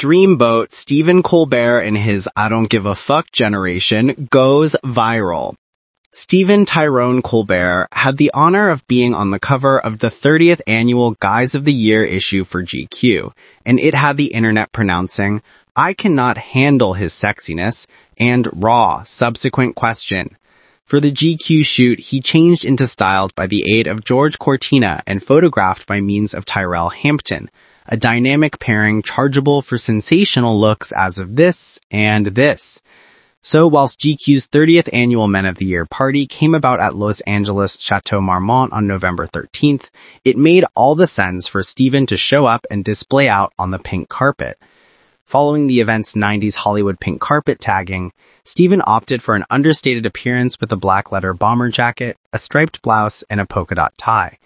Dreamboat, Stephen Colbert in his I don't give a fuck generation goes viral. Stephen Tyrone Colbert had the honor of being on the cover of the 30th annual Guys of the Year issue for GQ, and it had the internet pronouncing, "I cannot handle his sexiness," and "raw, subsequent question." For the GQ shoot, he changed into styled by the aid of George Cortina and photographed by means of Tyrell Hampton, a dynamic pairing chargeable for sensational looks as of this and this. So whilst GQ's 30th annual Men of the Year party came about at Los Angeles Chateau Marmont on November 13th, it made all the sense for Stephen to show up and display out on the pink carpet. Following the event's 90s Hollywood pink carpet tagging, Stephen opted for an understated appearance with a black leather bomber jacket, a striped blouse, and a polka dot tie.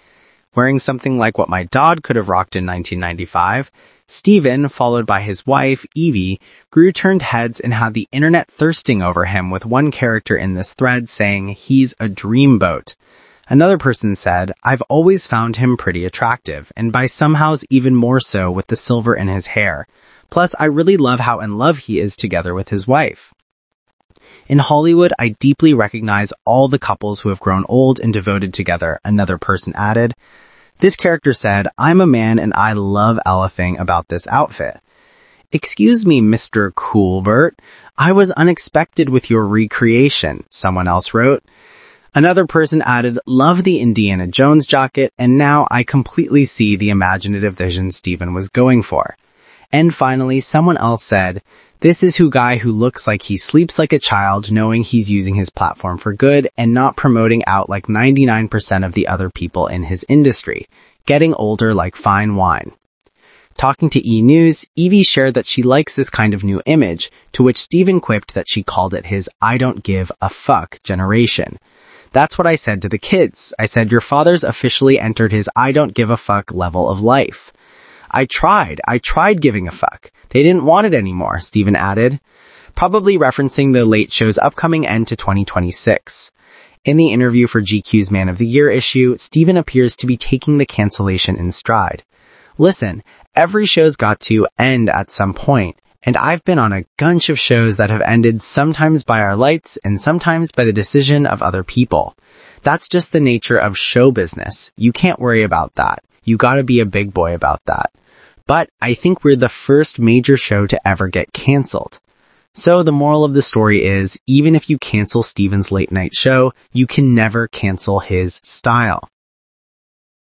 Wearing something like what my dad could have rocked in 1995, Stephen, followed by his wife, Evie, turned heads and had the internet thirsting over him, with one character in this thread saying, "He's a dreamboat." Another person said, "I've always found him pretty attractive, and by somehows even more so with the silver in his hair. Plus, I really love how in love he is together with his wife." "In Hollywood, I deeply recognize all the couples who have grown old and devoted together," another person added. This character said, "I'm a man and I love elephing about this outfit." "Excuse me, Mr. Colbert, I was unexpected with your recreation," someone else wrote. Another person added, "Love the Indiana Jones jacket, and now I completely see the imaginative vision Stephen was going for." And finally, someone else said, "This is who guy who looks like he sleeps like a child, knowing he's using his platform for good and not promoting out like 99% of the other people in his industry, getting older like fine wine." Talking to E! News, Evie shared that she likes this kind of new image, to which Stephen quipped that she called it his "I don't give a fuck generation." "That's what I said to the kids. I said, your father's officially entered his I don't give a fuck level of life. I tried giving a fuck. They didn't want it anymore," Stephen added, probably referencing the Late Show's upcoming end to 2026. In the interview for GQ's Man of the Year issue, Stephen appears to be taking the cancellation in stride. "Listen, every show's got to end at some point, and I've been on a bunch of shows that have ended sometimes by our lights and sometimes by the decision of other people. That's just the nature of show business. You can't worry about that. You gotta be a big boy about that. But I think we're the first major show to ever get canceled." So the moral of the story is, even if you cancel Stephen's late night show, you can never cancel his style.